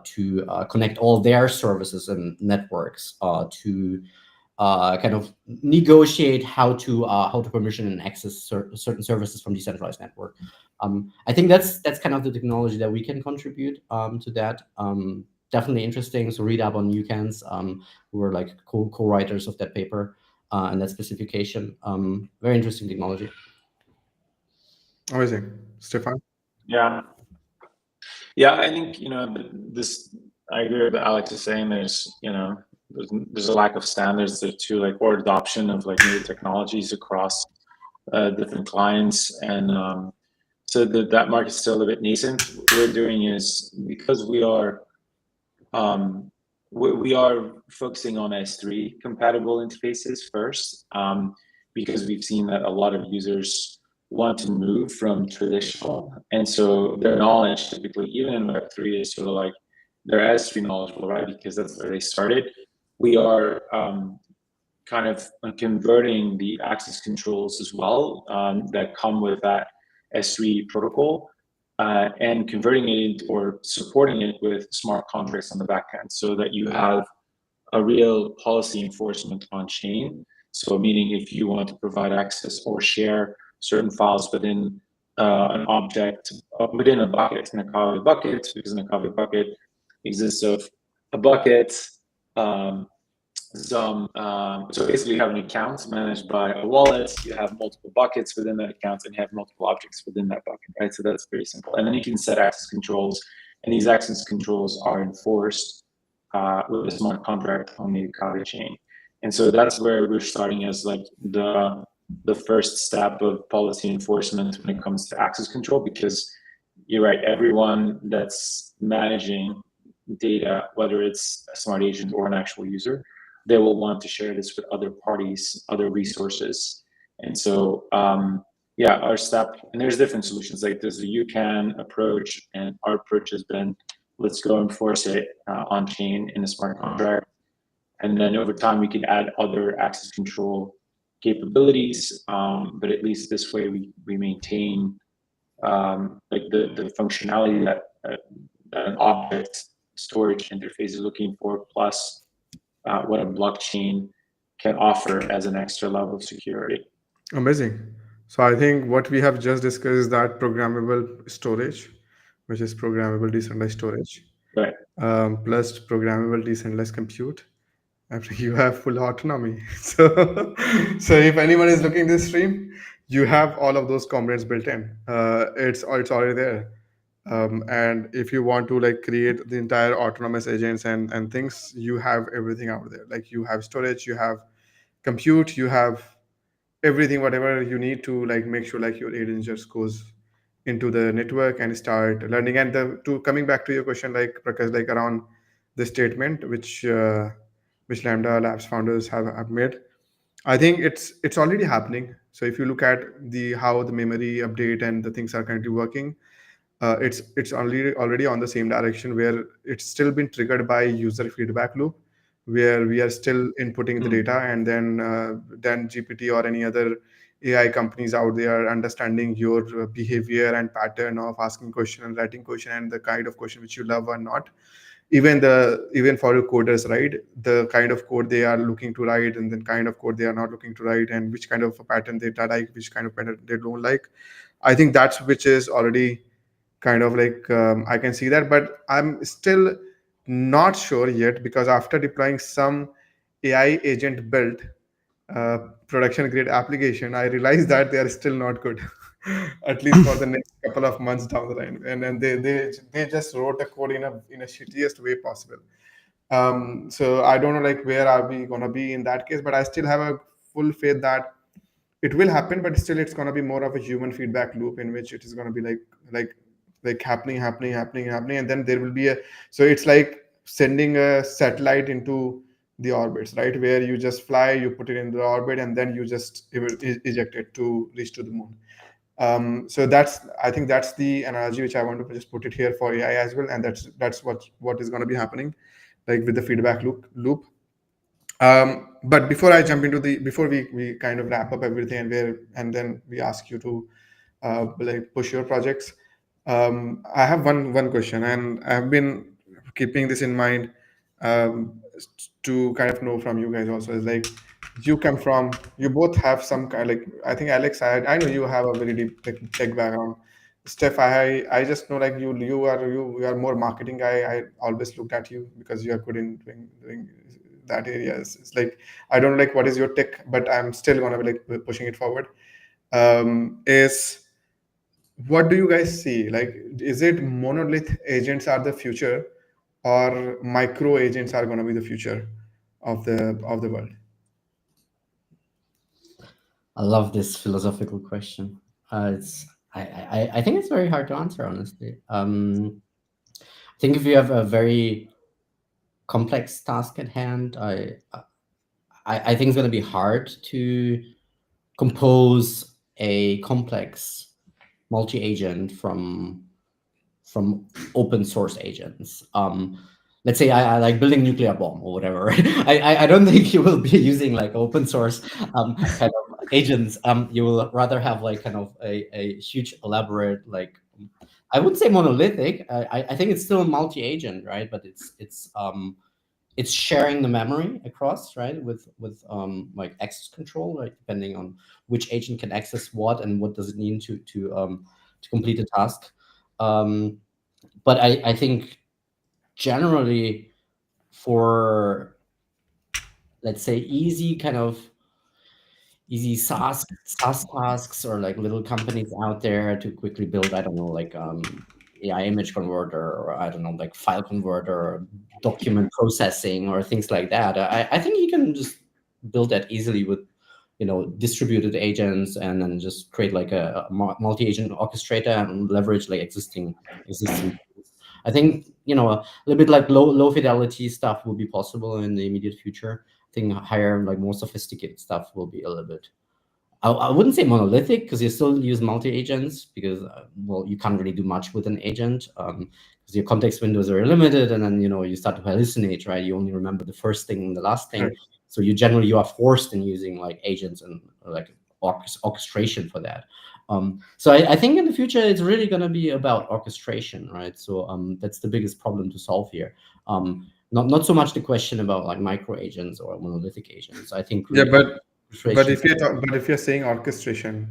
to connect all their services and networks to kind of negotiate how to permission and access certain services from decentralized network. I think that's kind of the technology that we can contribute to that. Definitely interesting. So read up on UCANs, who were like co-writers of that paper and that specification. Very interesting technology. Amazing. Stefan? Yeah, I think this. I agree with what Alex is saying. There's a lack of standards there too, like, or adoption of like new technologies across different clients, and so that market's still a bit nascent. What we're doing is, because we are focusing on S3 compatible interfaces first, because we've seen that a lot of users want to move from traditional, and so their knowledge typically, even in Web3, is sort of like they're S3 knowledgeable, right? Because that's where they started. We are kind of converting the access controls as well that come with that S3 protocol, and converting it or supporting it with smart contracts on the back end, so that you have a real policy enforcement on chain. So meaning, if you want to provide access or share certain files within an object, within a bucket, in a Kave bucket, because in a Kave bucket exists of a bucket, so basically you have an account managed by a wallet, you have multiple buckets within that account, and you have multiple objects within that bucket, right? So that's very simple. And then you can set access controls, and these access controls are enforced with a smart contract on the Kave chain. And so that's where we're starting as like the first step of policy enforcement when it comes to access control, because you're right, everyone that's managing data, whether it's a smart agent or an actual user, they will want to share this with other parties, other resources. And so, our step, and there's different solutions, like there's a UCAN approach, and our approach has been, let's go enforce it on chain in a smart contract. And then over time, we can add other access control capabilities, but at least this way we maintain like the functionality that an object storage interface is looking for, plus what a blockchain can offer as an extra level of security. Amazing. So I think what we have just discussed is that programmable storage, which is programmable decentralized storage, Right. plus programmable decentralized compute. After you have full autonomy. So if anyone is looking this stream, you have all of those components built in. It's already there. And if you want to like create the entire autonomous agents and things, you have everything out there. Like you have storage, you have compute, you have everything, whatever you need to like make sure like your agent just goes into the network and start learning. And the to coming back to your question, like Prakash, like around the statement which Lambda Labs founders have made, I think it's already happening. So if you look at the how the memory update and the things are currently working, it's already on the same direction where it's still been triggered by user feedback loop, where we are still inputting the data, and then GPT or any other AI companies out there understanding your behavior and pattern of asking question and writing question and the kind of question which you love or not. Even for your coders, right, the kind of code they are looking to write and the kind of code they are not looking to write, and which kind of a pattern they like, which kind of pattern they don't like. I think that's which is already kind of like I can see that, but I'm still not sure yet, because after deploying some AI agent built production grade application, I realized that they are still not good, at least for the next couple of months down the line. And then they just wrote a code in a shittiest way possible. So I don't know like where are we gonna be in that case, but I still have a full faith that it will happen, but still it's going to be more of a human feedback loop in which it is going to be like happening, and then there will be a, so it's like sending a satellite into the orbits, right, where you just fly, you put it in the orbit, and then you just eject it to reach to the moon. So that's, I think that's the analogy which I want to just put it here for AI as well, and that's what is going to be happening, like with the feedback loop. But before I jump into the, before we kind of wrap up everything and then we ask you to like push your projects, I have one question, and I've been keeping this in mind, to kind of know from you guys also, is like, you both have some kind, like I think Alex, I know you have a very deep like, tech background. Steph, I just know like you are more marketing guy. I always looked at you because you are good in doing that area. It's like, I don't know like what is your tech, but I'm still gonna be like pushing it forward. Is, what do you guys see? Like, is it monolith agents are the future, or micro agents are gonna be the future of the world? I love this philosophical question. I think it's very hard to answer, honestly. I think if you have a very complex task at hand, I think it's going to be hard to compose a complex multi-agent from open source agents. Let's say I like building nuclear bomb or whatever. I don't think you will be using like open source kind of agents. You will rather have like kind of a huge elaborate, like, I wouldn't say monolithic. I think it's still a multi-agent, right? But it's sharing the memory across, right, with like access control, right, depending on which agent can access what and what does it need to complete a task. But I think generally for, let's say, easy SaaS tasks, or like little companies out there to quickly build, I don't know, like AI image converter, or I don't know, like file converter, or document processing, or things like that. I think you can just build that easily with, distributed agents, and then just create like a multi-agent orchestrator and leverage like existing tools. I think, a little bit like low fidelity stuff will be possible in the immediate future. I think higher, like more sophisticated stuff will be a little bit, I wouldn't say monolithic, because you still use multi-agents, because well, you can't really do much with an agent, because your context windows are limited, and then you start to hallucinate, right? You only remember the first thing and the last thing. Right. So you are forced in using like agents and like orchestration for that. So I think in the future it's really going to be about orchestration, right? So that's the biggest problem to solve here. Not so much the question about like micro agents or monolithic agents. I think Yeah, really but orchestration. if you're saying orchestration,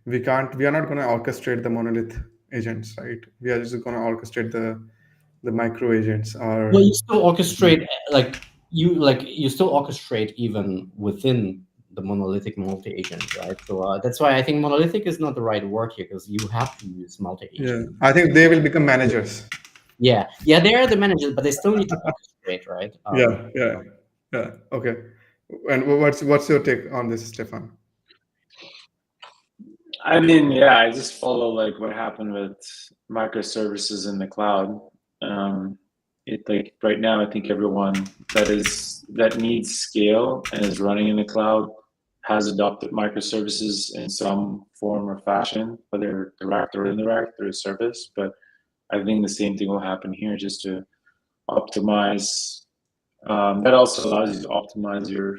we are not going to orchestrate the monolith agents, right? We are just going to orchestrate the micro agents Well, or you still orchestrate you still orchestrate even within the monolithic multi-agent, right? So that's why I think monolithic is not the right word here, because you have to use yeah. multi-agent. I think they will become managers. Yeah, they are the managers, but they still need to orchestrate, right? Yeah. Okay. And what's your take on this, Stefan? I mean, yeah, I just follow like what happened with microservices in the cloud. It like right now, I think everyone that needs scale and is running in the cloud has adopted microservices in some form or fashion, whether direct or indirect through a service. But I think the same thing will happen here, just to optimize. That also allows you to optimize your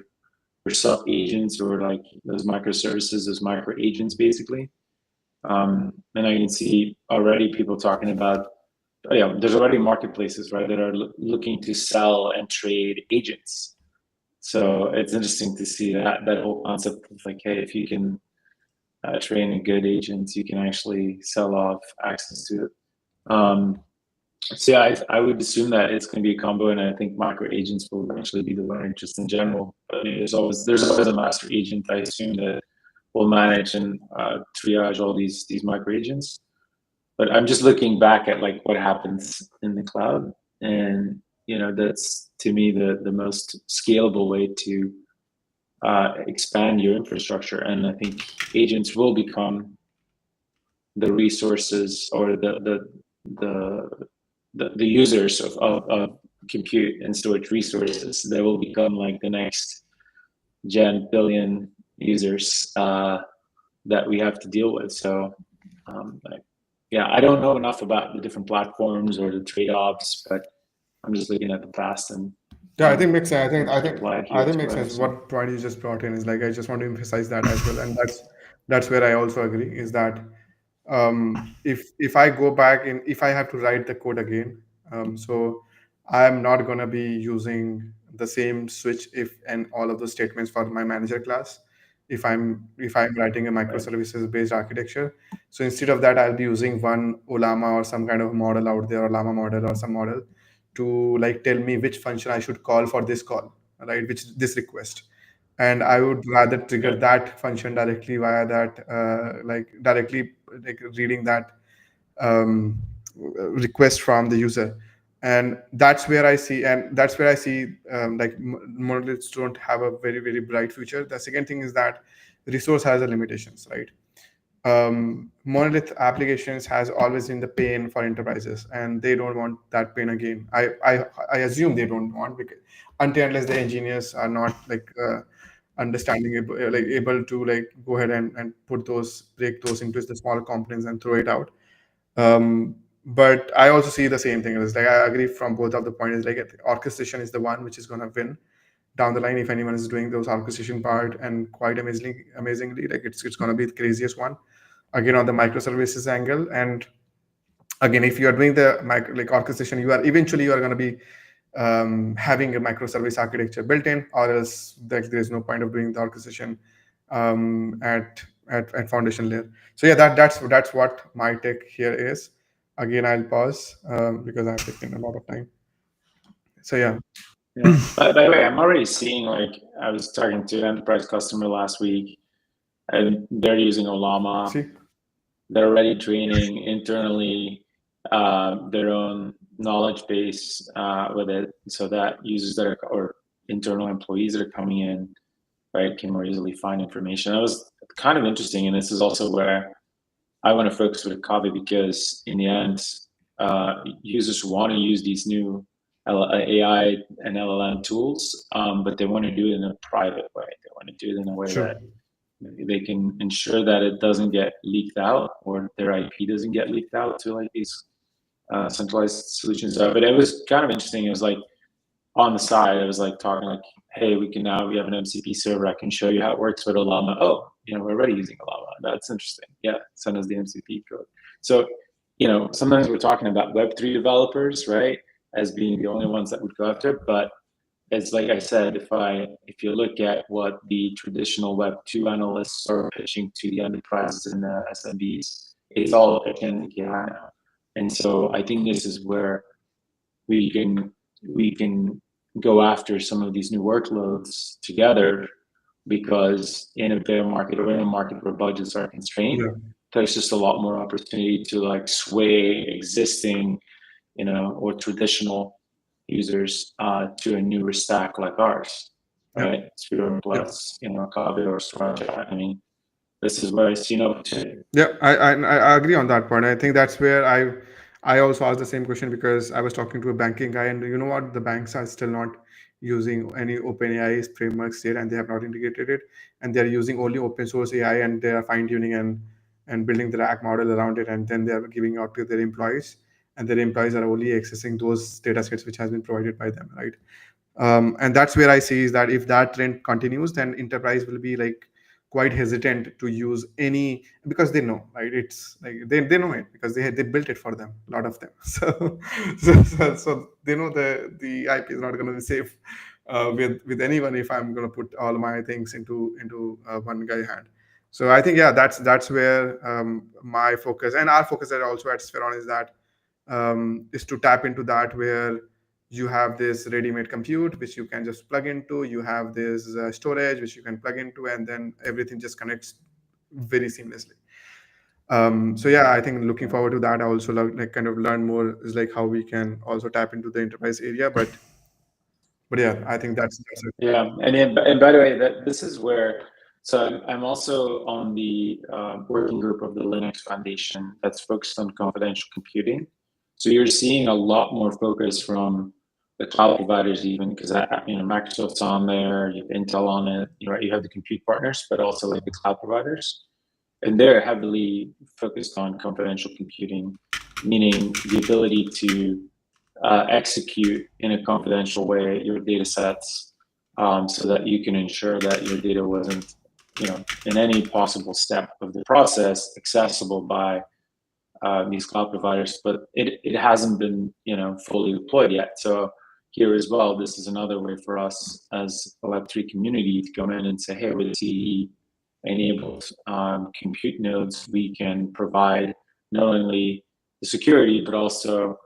sub agents, or like those microservices, those micro agents, basically. And I can see already people talking about, yeah, there's already marketplaces, right, that are looking to sell and trade agents. So it's interesting to see that whole concept of like, hey, if you can train a good agent, you can actually sell off access to it. So yeah, I would assume that it's going to be a combo, and I think micro agents will eventually be the winner just in general. But I mean, there's always a master agent, I assume, that will manage and triage all these micro agents. But I'm just looking back at like what happens in the cloud, and that's to me the most scalable way to expand your infrastructure. And I think agents will become the resources, or the users of compute and storage resources. They will become like the next gen billion users that we have to deal with. So yeah, I don't know enough about the different platforms or the trade-offs, but I'm just looking at the past. And Yeah, I think makes sense. apply I here think as makes well. sense. So What point you just brought in is like I just want to emphasize that as well, and that's where I also agree is that if I go back and if I have to write the code again, so I'm not gonna be using the same switch if and all of the statements for my manager class. If I'm writing a microservices based architecture, so instead of that, I'll be using one Olama or some kind of model out there, or Llama model or some model, to like tell me which function I should call for this call, right? Which this request, and I would rather trigger that function directly via that, like directly like reading that um, request from the user. And that's where I see like monoliths don't have a very very bright future. The second thing is that resource has a limitations, right? Monolith applications has always been the pain for enterprises, and they don't want that pain again. I assume they don't want, because until unless the engineers are not like understanding like able to like go ahead and break those into the small components and throw it out. But I also see the same thing. It's like I agree from both of the points. Like orchestration is the one which is going to win down the line if anyone is doing those orchestration part, and quite amazingly, like it's going to be the craziest one again on the microservices angle. And again, if you are doing the like orchestration, you are going to be having a microservice architecture built in, or else like there is no point of doing the orchestration at foundation layer. So yeah, that's what my take here is. Again, I'll pause because I've taken a lot of time. So yeah. By the way, I'm already seeing, like, I was talking to an enterprise customer last week, and they're using Olama. See? They're already training internally their own knowledge base with it, so that users that are, or internal employees that are coming in, right, can more easily find information. That was kind of interesting, and this is also where I want to focus with Kaveh, because in the end, users want to use these new AI and LLM tools, but they want to do it in a private way. They want to do it in a way Sure. that they can ensure that it doesn't get leaked out, or their IP doesn't get leaked out to like these centralized solutions. But it was kind of interesting. It was like on the side, I was like talking like, hey, we have an MCP server. I can show you how it works with Olama. Oh, we're already using a Lava. That's interesting. Yeah, send us the MCP code. So, sometimes we're talking about Web3 developers, right, as being the only ones that would go after it. But it's like I said, if you look at what the traditional Web2 analysts are pitching to the enterprises and the SMBs, it's all Agentic AI now. And so I think this is where we can go after some of these new workloads together, because in a bear market or in a market where budgets are constrained, there's just a lot more opportunity to like sway existing, or traditional users to a newer stack like ours, right? Sphere plus, Kaveh or Sriracha. I mean, this is where I see an opportunity. Yeah, I agree on that point. I think that's where I also asked the same question, because I was talking to a banking guy, and you know what, the banks are still not using any OpenAI frameworks yet, and they have not integrated it, and they're using only open source AI, and they are fine tuning and building the RAG model around it, and then they are giving out to their employees, and their employees are only accessing those data sets which has been provided by them, right? And that's where I see is that if that trend continues, then enterprise will be like quite hesitant to use any, because they know, right? It's like they know it because they built it for them, a lot of them. So they know the IP is not going to be safe with anyone if I'm going to put all my things into one guy hand. So I think, yeah, that's where my focus and our focus are also at Spheron is to tap into that, where you have this ready-made compute which you can just plug into, you have this storage which you can plug into, and then everything just connects very seamlessly. So yeah, I think looking forward to that. I also like kind of learn more is like how we can also tap into the enterprise area, but yeah, I think that's it. Yeah, and by the way, this is where. So I'm also on the working group of the Linux Foundation that's focused on confidential computing. So you're seeing a lot more focus from the cloud providers, even because Microsoft's on there, you have Intel on it, right? You have the compute partners, but also like the cloud providers, and they're heavily focused on confidential computing, meaning the ability to execute in a confidential way your data sets, so that you can ensure that your data wasn't, in any possible step of the process, accessible by these cloud providers. But it hasn't been, fully deployed yet. So here as well, this is another way for us as a Web3 community to come in and say, hey, with CE enabled compute nodes, we can provide not only the security, but also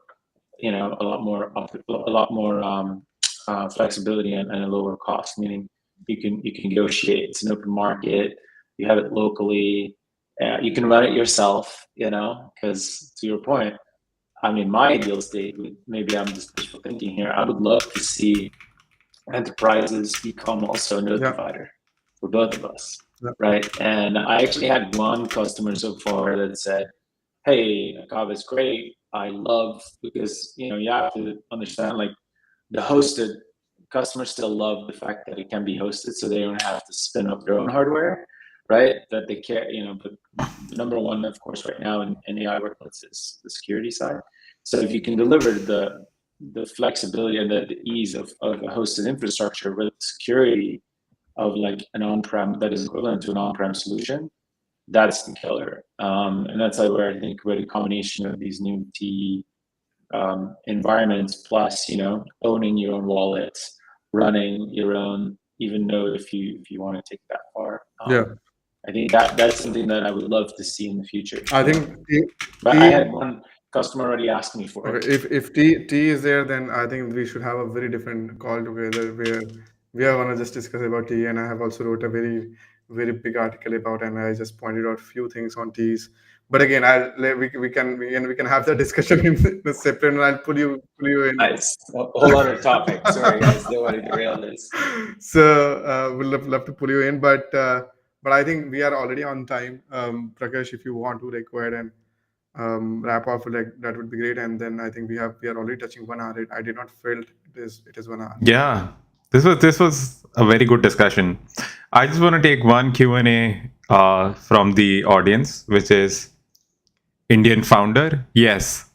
a lot more flexibility and a lower cost. Meaning you can negotiate. It's an open market. You have it locally. You can run it yourself. Because to your point, I mean, my ideal state, maybe I'm just wishful thinking here, I would love to see enterprises become also a node provider for both of us, right? And I actually had one customer so far that said, hey, Kaveh is great. I love, because you have to understand, like, the hosted customers still love the fact that it can be hosted, so they don't have to spin up their own hardware, right? That they care, but the number one, of course, right now in AI workloads is the security side. So if you can deliver the flexibility and the ease of a hosted infrastructure with security of like an on-prem that is equivalent to an on-prem solution, that's the killer. And that's like where I think with a combination of these new TE environments, plus owning your own wallet, running your own even node if you want to take that far. I think that's something that I would love to see in the future. I think, but I had one customer already ask me for it. If T is there, then I think we should have a very different call together where we are gonna just discuss about T. And I have also wrote a very big article about, and I just pointed out a few things on T's. But again, we can have that discussion in a separate, and I'll pull you in. Nice, a whole other topic. Sorry guys, don't want to derail this. So we'll love to pull you in, but I think we are already on time. Prakash, if you want to go ahead and wrap up, that would be great. And then I think we are already touching 1 hour. I did not feel it is 1 hour. Yeah, this was a very good discussion. I just want to take one Q&A from the audience, which is Indian founder. Yes,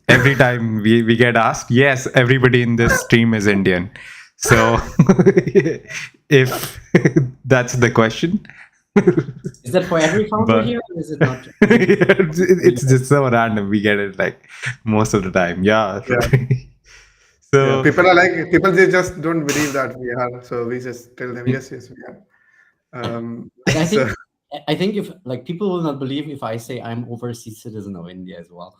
every time we get asked, yes, everybody in this stream is Indian. So if that's the question, Is that for every founder But- here, or is it not? it's just so random. We get it like most of the time. Yeah. So Yeah, people are like, people, they just don't believe that we are. So we just tell them, yes, yes, we are. But I So, think I think if like people will not believe if I say I'm overseas citizen of India as well.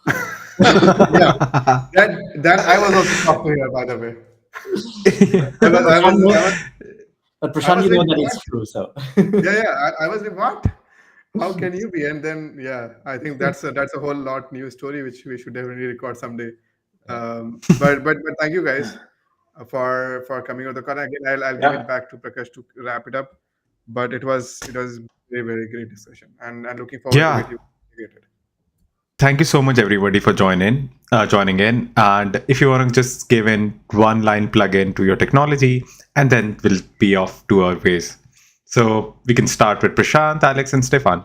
yeah, that I was also shocked to hear, by the way. I was, I was, I was, But I Prashant, was you like, know that what? it's true. So I was like, what? How can you be? And then, yeah, I think that's a whole lot new story which we should definitely record someday. But thank you guys for coming on the call. Again, I'll give Yeah. it back to Prakash to wrap it up. But it was very great discussion, and looking forward to Yeah. get you integrated. Thank you so much, everybody, for joining in. And if you want to just give in one line plug in to your technology, and then we'll be off to our ways. So we can start with Prashant, Alex, and Stefan.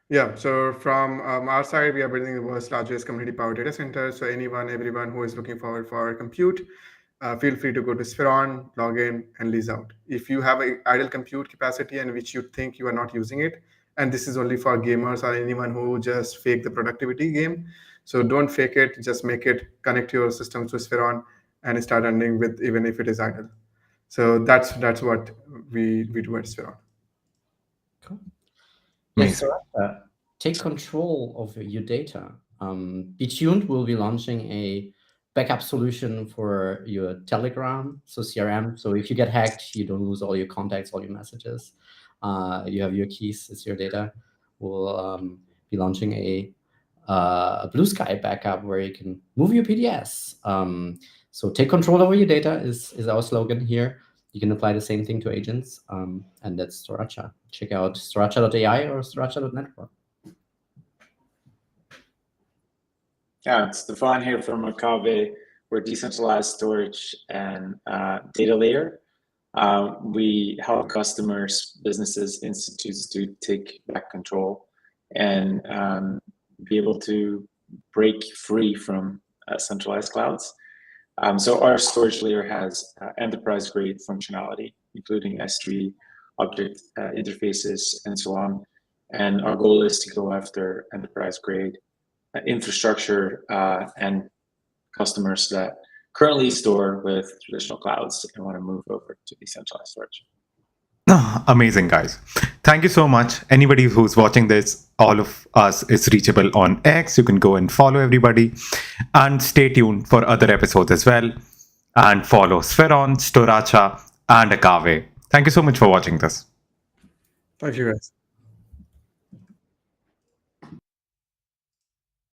Yeah, so from our side, we are building the world's largest community-powered data center. So everyone who is looking forward for compute, feel free to go to Spheron, log in, and lease out. If you have an idle compute capacity and which you think you are not using it, and this is only for gamers or anyone who just fake the productivity game. So don't fake it, just make it, connect your system to Spheron and start running with even if it is idle. So that's what we do at Spheron. cool. Yes, Amazing. so, take control of your data. Be tuned. We'll be launching a backup solution for your Telegram, so CRM. So if you get hacked, you don't lose all your contacts, all your messages. You have your keys, it's your data. We'll be launching a Blue Sky backup where you can move your PDS. So take control over your data is our slogan here. You can apply the same thing to agents, and that's Sriracha. Check out sriracha.ai or sriracha.network. Yeah, it's Stefan here from Agave. We're decentralized storage and data layer. We help customers, businesses, institutes to take back control and be able to break free from centralized clouds. So our storage layer has enterprise-grade functionality, including S3, object interfaces, and so on. And our goal is to go after enterprise-grade infrastructure and customers that currently store with traditional clouds and want to move over to decentralized storage. Amazing, guys. Thank you so much. Anybody who's watching this, all of us is reachable on X. You can go and follow everybody and stay tuned for other episodes as well. And follow Sferon, Storacha, and Agave. Thank you so much for watching this. Thank you, guys.